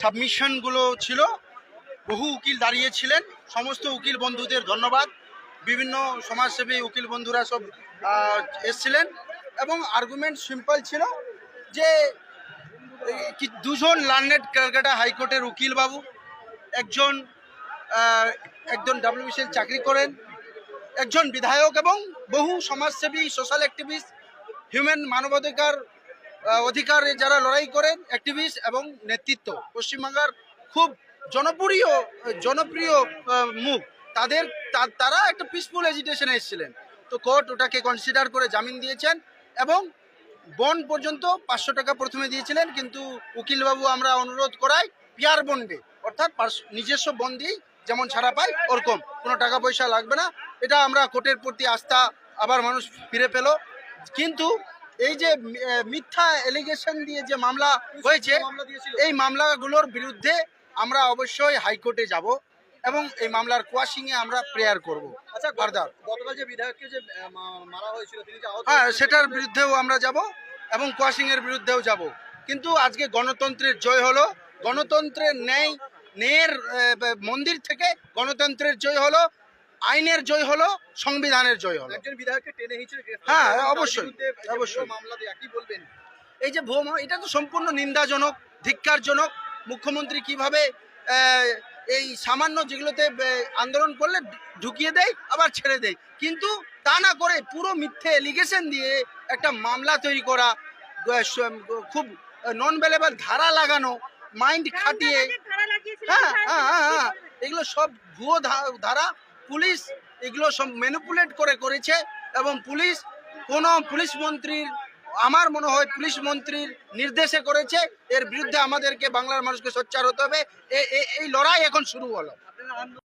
সাবমিশনগুলো ছিল, বহু উকিল দাঁড়িয়েছিলেন। সমস্ত উকিল বন্ধুদের ধন্যবাদ। বিভিন্ন সমাজসেবী উকিল বন্ধুরা সব এসছিলেন এবং আর্গুমেন্ট সিম্পল ছিল যে দুজন লার্নেড ক্যালকাটা হাইকোর্টের উকিল বাবু, একজন WBCL চাকরি করেন, একজন বিধায়ক এবং বহু সমাজসেবী, সোশ্যাল অ্যাক্টিভিস্ট, হিউম্যান অধিকারে যারা লড়াই করেন, অ্যাক্টিভিস্ট এবং নেতৃত্ব, পশ্চিমবাংলার খুব জনপ্রিয় মুখ, তারা একটা পিসফুল এজিটেশনে এসেছিলেন। তো কোর্ট ওটাকে কনসিডার করে জামিন দিয়েছেন এবং বন্ড পর্যন্ত 500 টাকা প্রথমে দিয়েছিলেন, কিন্তু উকিলবাবু আমরা অনুরোধ করাই পিয়ার বন্ডে, অর্থাৎ নিজস্ব বন্ড দিয়েই যেমন ছাড়া পায় ওরকম কোনো টাকা পয়সা লাগবে না। এটা আমরা কোর্টের প্রতি আস্থা আবার মানুষ ফিরে পেল। কিন্তু এই যে মিথ্যা এলিগেশন দিয়ে যে মামলা হয়েছে, এই মামলাগুলোর বিরুদ্ধে আমরা অবশ্যই হাইকোর্টে যাব এবং এই মামলার কোয়াশিংয়ে আমরা প্রেয়ার করব। আচ্ছা, গতকাল যে বিধায়ককে যে মারা হয়েছিল, তিনি যে আহত, হ্যাঁ, সেটার বিরুদ্ধেও আমরা যাব এবং কোয়াশিংয়ের বিরুদ্ধেও যাব। কিন্তু আজকে গণতন্ত্রের জয় হলো, গণতন্ত্রের ন্যায়ের মন্দির থেকে গণতন্ত্রের জয় হলো, আইনের জয় হলো, সংবিধানের জয় হলো। একজন বিধায়ককে টেনে হিঁচড়ে হ্যাঁ, অবশ্যই মামলা দিয়ে কি বলবেন? এই যে ভুয়ো এটা তো সম্পূর্ণ নিন্দাজনক, ধিক্কারজনক। মুখ্যমন্ত্রী কিভাবে এই সামান্য যেগুলোতে আন্দোলন করলে ঢুকিয়ে দেয় আবার ছেড়ে দেয়, কিন্তু তা না করে পুরো মিথ্যে এলিগেশন দিয়ে একটা মামলা তৈরি করা, খুব নন ভ্যালেবল ধারা লাগানো, মাইন্ড খাটিয়ে, হ্যাঁ, এগুলো সব ভুয়ো ধারা। পুলিশ এগুলো সব ম্যানিপুলেট করেছে এবং পুলিশ মন্ত্রীর, আমার মনে হয় পুলিশ মন্ত্রীর নির্দেশে করেছে। এর বিরুদ্ধে আমাদেরকে, বাংলার মানুষকে সোচ্চার হতে হবে। এই লড়াই এখন শুরু হলো।